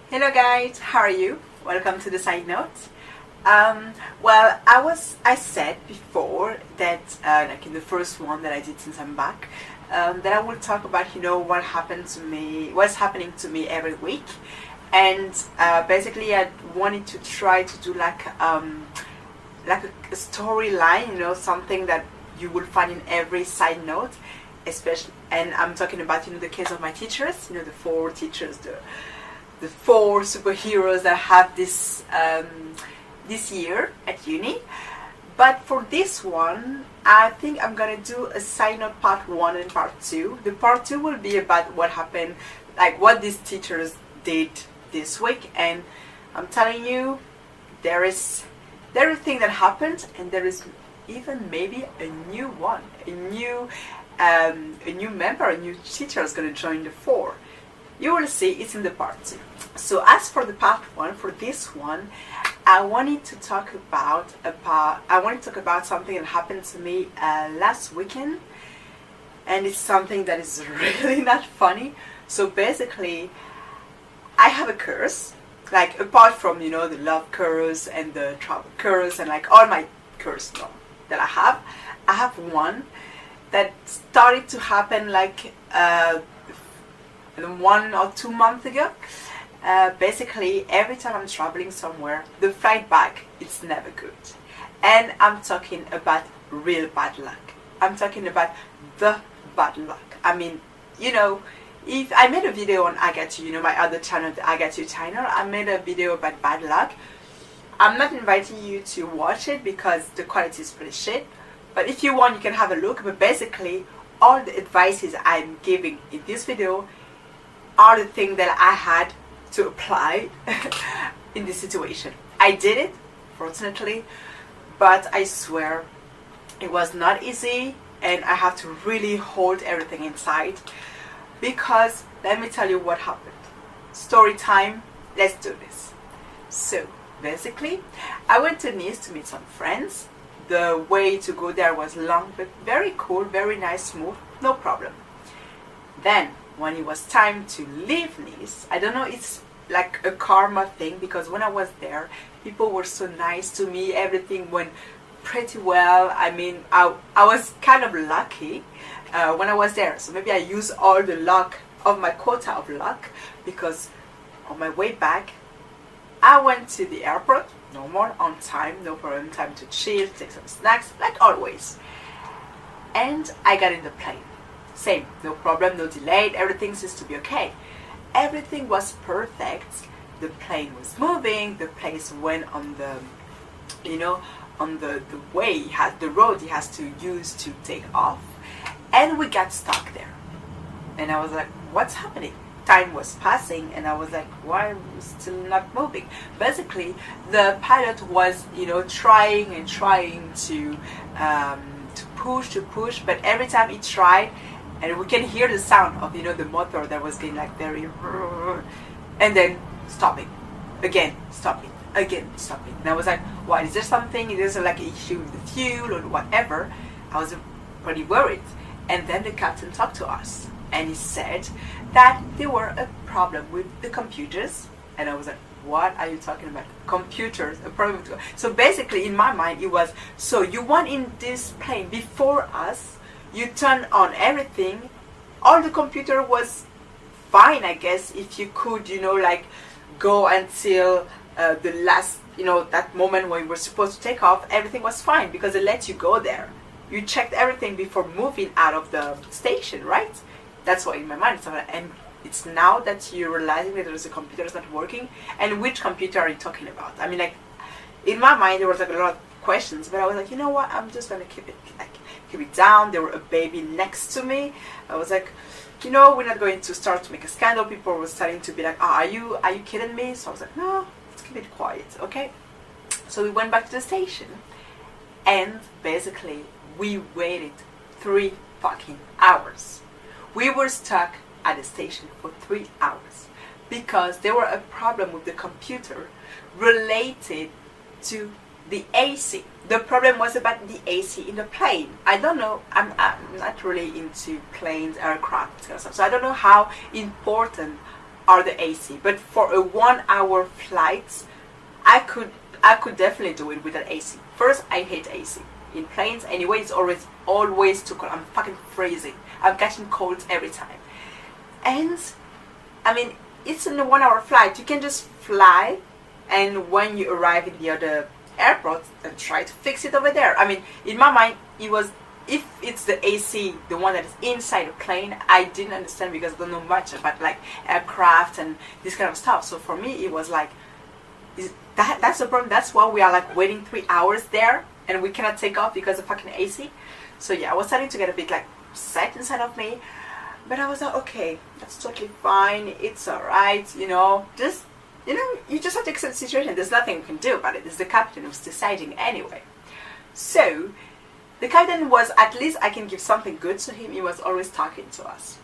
Hello guys, how are you? Welcome to the side note. I said before that, like in the first one that I did since I'm back, that I will talk about, what happened to me, what's happening to me every week. And basically I wanted to try to do like a storyline, something that you will find in every side note, especially, and I'm talking about, the case of my teachers, the four teachers, the four superheroes that I have this year at uni. But for this one, I think I'm gonna do a side note part 1 and part 2. The part 2 will be about what happened, like what these teachers did this week. And I'm telling you, there is everything that happened, and there is even maybe a new one, a new member, a new teacher is gonna join the four. You will see, it's in the part 2. So as for the part 1, for this one, I wanted to talk about something that happened to me last weekend, and it's something that is really not funny. So basically, I have a curse, like apart from the love curse and the travel curse and like all my curse that I have one that started to happen like 1 or 2 months ago. Basically, every time I'm traveling somewhere, the flight back, it's never good. And I'm talking about real bad luck. I'm talking about the bad luck. I mean, if I made a video on I Got You, my other channel, the I Got You channel, I made a video about bad luck. I'm not inviting you to watch it because the quality is pretty shit. But if you want, you can have a look. But basically, all the advices I'm giving in this video are the things that I had to apply in this situation. I did it, fortunately, but I swear it was not easy, and I have to really hold everything inside, because let me tell you what happened. Story time, let's do this. So basically, I went to Nice to meet some friends. The way to go there was long, but very cool, very nice, smooth, no problem. Then when it was time to leave Nice, I don't know, it's like a karma thing, because when I was there, people were so nice to me, everything went pretty well. I mean, I was kind of lucky when I was there, so maybe I used all the luck of my quota of luck, because on my way back, I went to the airport, normal, on time, no problem, time to chill, take some snacks, like always. And I got in the plane. Same, no problem, no delay, everything seems to be okay. Everything was perfect. The plane was moving, the plane went on the, on the way, the road he has to use to take off. And we got stuck there. And I was like, what's happening? Time was passing, and I was like, why are we still not moving? Basically, the pilot was, trying and trying to push, but every time he tried, and we can hear the sound of the motor that was getting like very, and then stopping, again stopping, again stopping. And I was like, what, is there something? Is there like an issue with the fuel or whatever? I was pretty worried. And then the captain talked to us, and he said that there were a problem with the computers. And I was like, what are you talking about? Computers, a problem with. So basically, in my mind, it was, so you went in this plane before us, you turned on everything, all the computer was fine, I guess, if you could, like go until the last, that moment when you were supposed to take off, everything was fine because they let you go there. You checked everything before moving out of the station, right? That's what in my mind. And it's now that you're realizing that there's a computer that's not working, and which computer are you talking about? I mean, like, in my mind, there was like a lot of questions, but I was like, you know what, I'm just gonna keep it down. There were a baby next to me. I was like, we're not going to start to make a scandal. People were starting to be like, are you kidding me? So I was like, no, let's keep it quiet, okay? So we went back to the station, and basically we waited 3 fucking hours. We were stuck at the station for 3 hours because there were a problem with the computer related to the AC. The problem was about the AC in the plane. I don't know, I'm not really into planes, aircraft, stuff, so I don't know how important or the AC. But for a 1 hour flight, I could definitely do it without AC. First, I hate AC in planes. Anyway, it's always too cold. I'm fucking freezing. I'm catching colds every time. And I mean, it's in a 1 hour flight. You can just fly, and when you arrive in the other airport, and try to fix it over there. I mean, in my mind, it was, if it's the AC, the one that is inside the plane, I didn't understand because I don't know much about like aircraft and this kind of stuff. So for me, it was like, that's the problem. That's why we are like waiting 3 hours there, and we cannot take off because of fucking AC. So yeah, I was starting to get a bit like upset inside of me, but I was like, okay, that's totally fine. It's alright, you know. Just, you know, you just have to accept the situation. There's nothing you can do about it. It's the captain who's deciding anyway. So the captain was, at least I can give something good to him. He was always talking to us.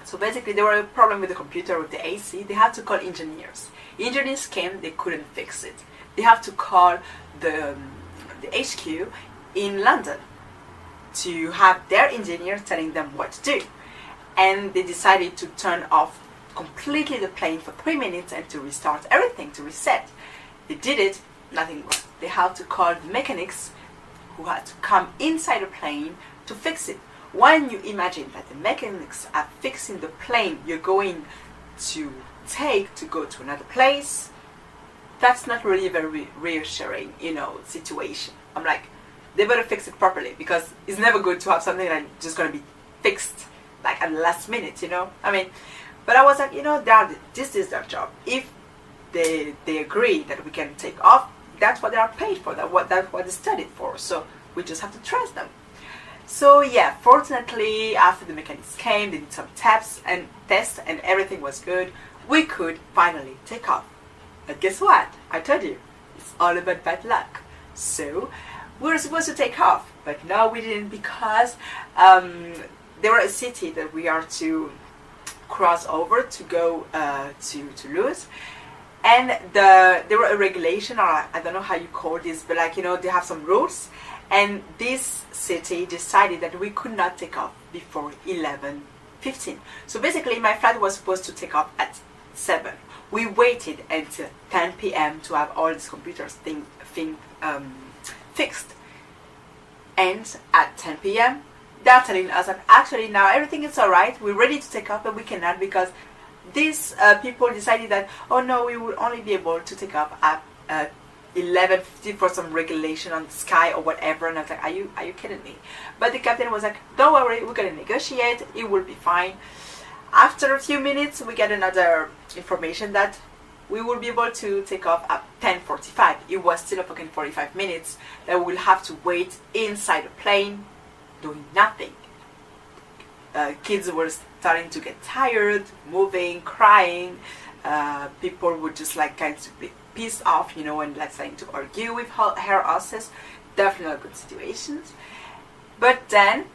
So basically, there were a problem with the computer, with the AC. They had to call engineers. Engineers came, they couldn't fix it. They have to call the HQ in London to have their engineer telling them what to do. And they decided to turn off completely the plane for 3 minutes and to restart everything, to reset. They did it, nothing worked. They had to call the mechanics who had to come inside the plane to fix it. When you imagine that the mechanics are fixing the plane you're going to take to go to another place, that's not really a very reassuring, you know, situation. I'm like, they better fix it properly, because it's never good to have something that's just going to be fixed like at the last minute, you know. I mean, but I was like, you know, this is their job. If they agree that we can take off, that's what they are paid for. That's what they studied for. So we just have to trust them. So yeah, fortunately, after the mechanics came, they did some tests and everything was good. We could finally take off. But guess what? I told you, it's all about bad luck. So we were supposed to take off, but no, we didn't, because there were a city that we are to cross over to go to Toulouse, and there were a regulation, or I don't know how you call this, but like, you know, they have some rules, and this city decided that we could not take off before 11:15. So basically, my flight was supposed to take off at 7. We waited until 10 p.m. to have all these computers fixed, and at 10 p.m. they're telling us that actually now everything is alright, we're ready to take off, but we cannot, because these people decided that, oh no, we will only be able to take off at 11:50 for some regulation on the sky or whatever. And I was like, are you kidding me? But the captain was like, don't worry, we're gonna negotiate, it will be fine. After a few minutes, we get another information that we will be able to take off at 10:45. It was still a fucking 45 minutes that we will have to wait inside the plane, doing nothing. Kids were starting to get tired, moving, crying. People were just like kind of be pissed off, you know, and like starting to argue with her hostess. Definitely not good situations. But then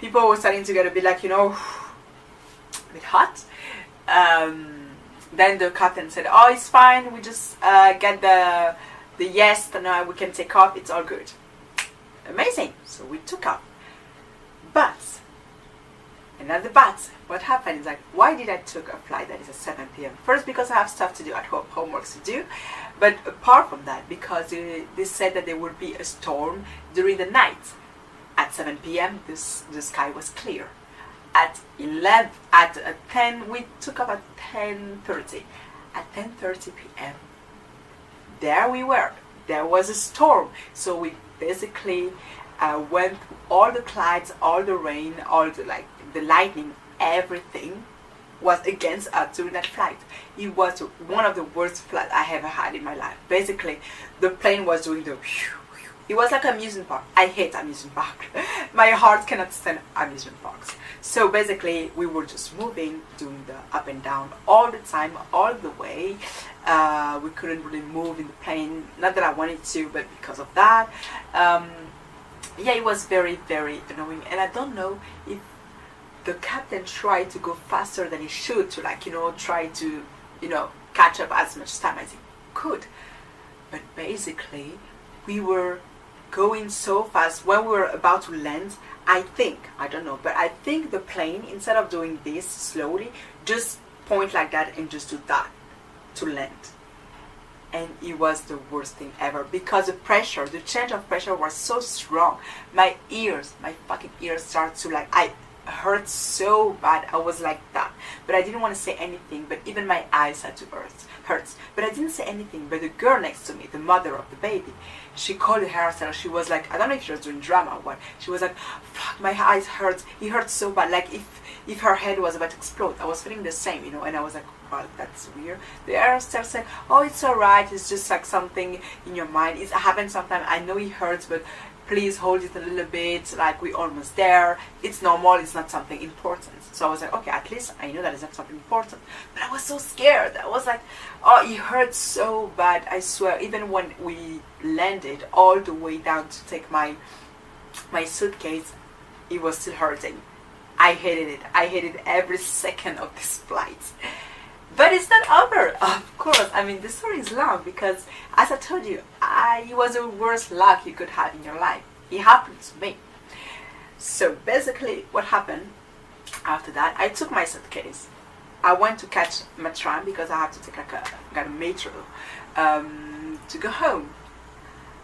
people were starting to get a bit like, you know, a bit hot. Then the captain said, oh, it's fine, we just get the yes, now we can take off, it's all good. Amazing. So we took off. But another but, what happened is like, why did I took a flight that is at 7 p.m? First, because I have stuff to do at home, homeworks to do. But apart from that, because they said that there would be a storm during the night. At 7 p.m, the sky was clear. At 10, we took off at 10:30. At 10:30 p.m, there we were. There was a storm. So we basically went through all the clouds, all the rain, all the lightning, everything was against us during that flight. It was one of the worst flights I ever had in my life. Basically, the plane was doing the it was like an amusement park. I hate amusement park. My heart cannot stand amusement parks. So basically, we were just moving, doing the up and down all the time, all the way. We couldn't really move in the plane. Not that I wanted to, but because of that. Yeah, it was very, very annoying. And I don't know if the captain tried to go faster than he should to, like, you know, try to, you know, catch up as much time as he could. But basically, we were going so fast. When we were about to land, I don't know, but I think the plane, instead of doing this slowly, just point like that and just do that to land. And it was the worst thing ever because the change of pressure was so strong. My fucking ears started to like, I hurt so bad. I was like that, but I didn't want to say anything. But even my eyes had to hurt. But I didn't say anything. But the girl next to me, the mother of the baby, she called the hairstylist. She was like, I don't know if she was doing drama or what. She was like, fuck, my eyes hurt. It hurts so bad. Like if her head was about to explode. I was feeling the same, you know. And I was like, well, that's weird. The hairstylist said, oh, it's alright. It's just like something in your mind. It happens sometimes. I know it hurts, but please hold it a little bit, like we're almost there. It's normal, it's not something important. So I was like, okay, at least I know that it's not something important. But I was so scared. I was like, oh, it hurt so bad. I swear, even when we landed all the way down to take my suitcase, it was still hurting. I hated it. I hated every second of this flight. But it's not over, of course. I mean, the story is long because, as I told you, it was the worst luck you could have in your life. It happened to me. So basically, what happened after that, I took my suitcase. I went to catch my tram because I had to take a metro to go home.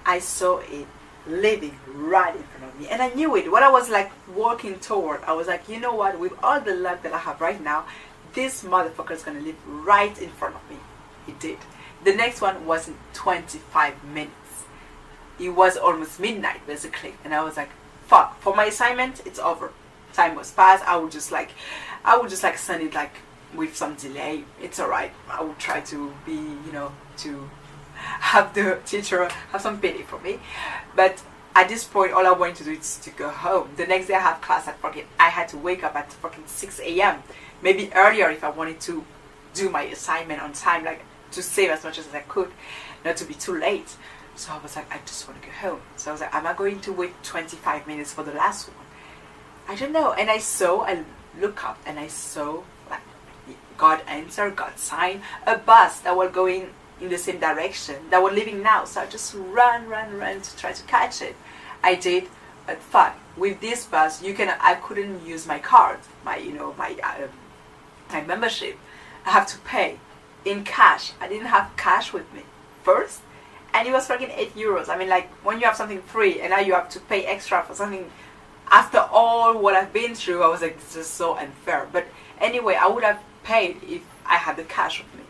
I saw it living right in front of me, and I knew it. What I was like walking toward, I was like, you know what? With all the luck that I have right now, this motherfucker is going to live right in front of me. He did. The next one was in 25 minutes. It was almost midnight, basically. And I was like, fuck. For my assignment, it's over. Time was passed. I would just like send it like with some delay. It's alright. I would try to be, you know, to have the teacher have some pity for me. But at this point, all I wanted to do is to go home. The next day I have class at fucking, I had to wake up at fucking 6 a.m. Maybe earlier if I wanted to do my assignment on time, like to save as much as I could, not to be too late. So I was like, I just want to go home. So I was like, am I going to wait 25 minutes for the last one? I don't know. And I look up and I saw, like, God answered, God sign, a bus that was going in the same direction, that was leaving now. So I just ran to try to catch it. I did, but fuck, with this bus, I couldn't use my card, my membership. I have to pay in cash. I didn't have cash with me first, and it was fucking €8. I mean, like, when you have something free and now you have to pay extra for something. After all what I've been through, I was like, this is so unfair. But anyway, I would have paid if I had the cash with me.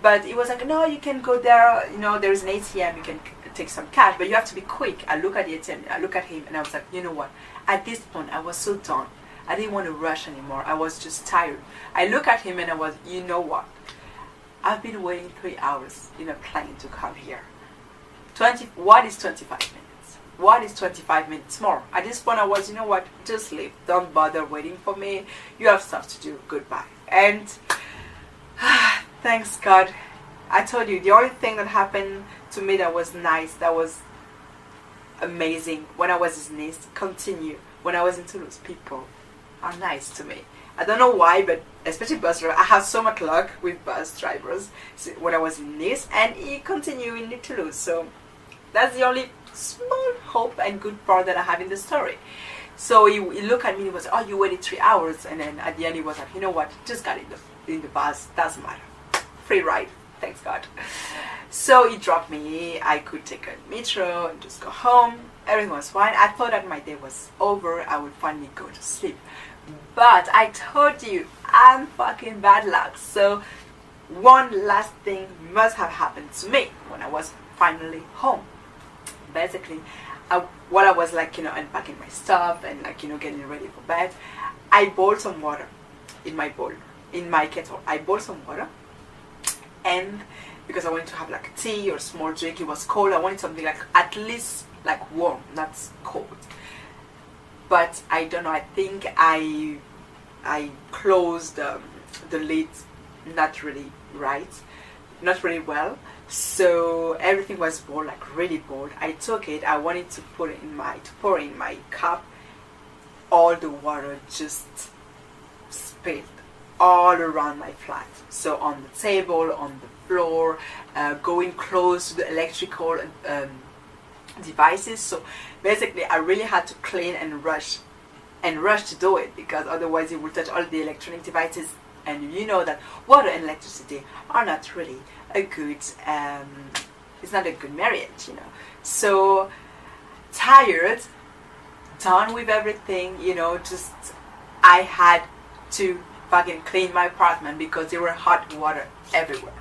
But it was like, no, you can go there, you know, there's an ATM, you can take some cash, but you have to be quick. I look at the ATM, I look at him, and I was like, you know what? At this point, I was so done. I didn't want to rush anymore. I was just tired. I look at him and I was, you know what? I've been waiting 3 hours in a plane to come here. What is 25 minutes? What is 25 minutes more? At this point I was, you know what? Just leave. Don't bother waiting for me. You have stuff to do. Goodbye. And thanks God. I told you, the only thing that happened to me that was nice, that was amazing, when I was in Nice, continue. When I was in Toulouse, people are nice to me. I don't know why, but especially bus drivers. I have so much luck with bus drivers when I was in Nice, and it continued in Toulouse. So that's the only small hope and good part that I have in the story. So he looked at me and he was, oh, you waited 3 hours, and then at the end he was like, you know what, just got in the bus, doesn't matter, free ride, thanks God. So he dropped me. I could take a metro and just go home. Everything was fine. I thought that my day was over. I would finally go to sleep. But I told you, I'm fucking bad luck. So one last thing must have happened to me when I was finally home. Basically, while I was like, you know, unpacking my stuff and like, you know, getting ready for bed, I boiled some water in my kettle. I boiled some water, and because I wanted to have like a tea or a small drink, it was cold. I wanted something like at least like warm, not cold. But I don't know. I think I closed the lid not really right, not really well. So everything was boiled, like really boiled. I took it. I wanted to pour in my cup. All the water just spilled all around my flat. So on the table, on the floor, going close to the electrical devices. So basically, I really had to clean and rush to do it, because otherwise it would touch all the electronic devices and you know that water and electricity are not really a good, it's not a good marriage, you know. So tired, done with everything, you know, just I had to fucking clean my apartment because there were hot water everywhere.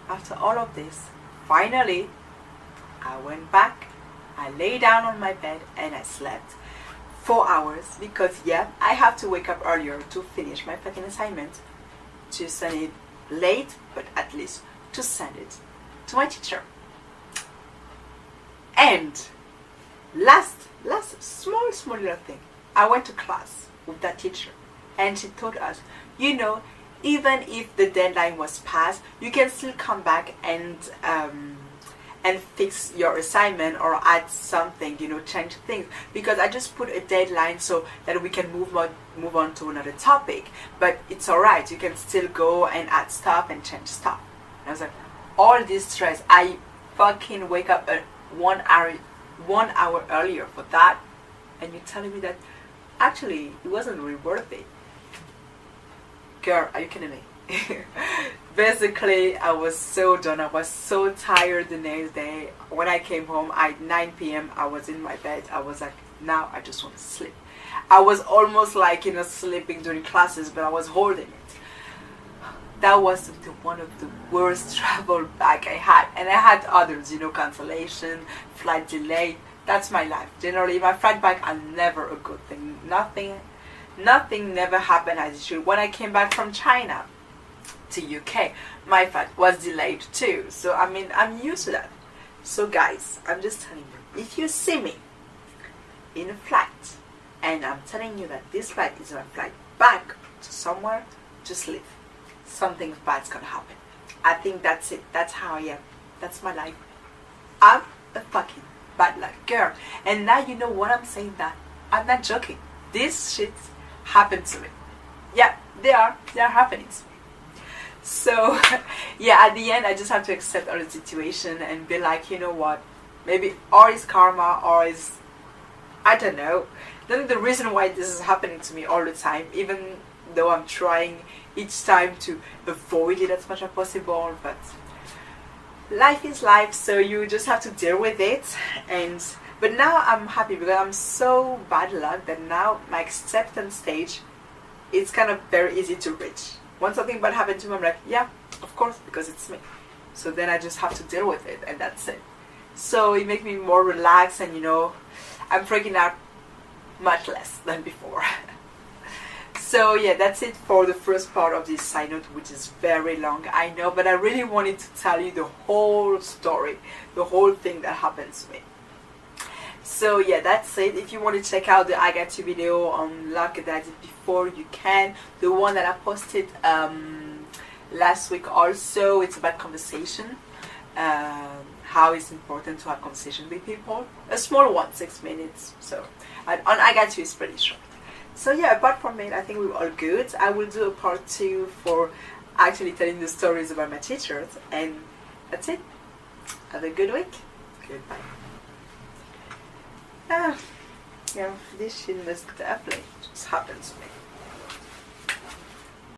After all of this, finally I went back, I lay down on my bed and I slept 4 hours because yeah, I have to wake up earlier to finish my fucking assignment, to send it late, but at least to send it to my teacher. And last small little thing, I went to class with that teacher and she told us, you know, even if the deadline was passed, you can still come back and fix your assignment or add something, you know, change things, because I just put a deadline so that we can move on to another topic. But it's alright, you can still go and add stuff and change stuff. And I was like, all this stress, I fucking wake up at 1 hour earlier for that, and you're telling me that actually it wasn't really worth it. Girl, are you kidding me? Basically, I was so done. I was so tired the next day. When I came home at 9 p.m., I was in my bed. I was like, now I just want to sleep. I was almost like, you know, sleeping during classes, but I was holding it. That was one of the worst travel back I had. And I had others, you know, cancellation, flight delay. That's my life. Generally, my flight back are never a good thing. Nothing never happened as it should. When I came back from China to UK, my flight was delayed too. So I mean, I'm used to that. So guys, I'm just telling you, if you see me in a flight and I'm telling you that this flight is my flight back to somewhere, just leave. Something bad's gonna happen. I think that's it. That's how I am. That's my life. I'm a fucking bad luck girl. And now you know what I'm saying, that I'm not joking. This shit happened to me. Yeah, they are happening to me. So yeah, at the end I just have to accept all the situation and be like, you know what, maybe or is karma or is, I don't know. That's the reason why this is happening to me all the time, even though I'm trying each time to avoid it as much as possible. But life is life, so you just have to deal with it. But now I'm happy because I'm so bad luck that now my acceptance stage is kind of very easy to reach. When something bad happened to me, I'm like, yeah, of course, because it's me. So then I just have to deal with it, and that's it. So it makes me more relaxed, and you know, I'm freaking out much less than before. So yeah, that's it for the first part of this side note, which is very long, I know, but I really wanted to tell you the whole story, the whole thing that happened to me. So yeah, that's it. If you want to check out the I Got You video on luck that I did before, you can. The one that I posted last week also, it's about conversation, how it's important to have conversation with people. A small one, 6 minutes. So on I Got You, it's pretty short. So yeah, apart from it, I think we're all good. I will do a part 2 for actually telling the stories about my teachers, and that's it. Have a good week. Goodbye. Yeah, this shit must definitely just happen to me.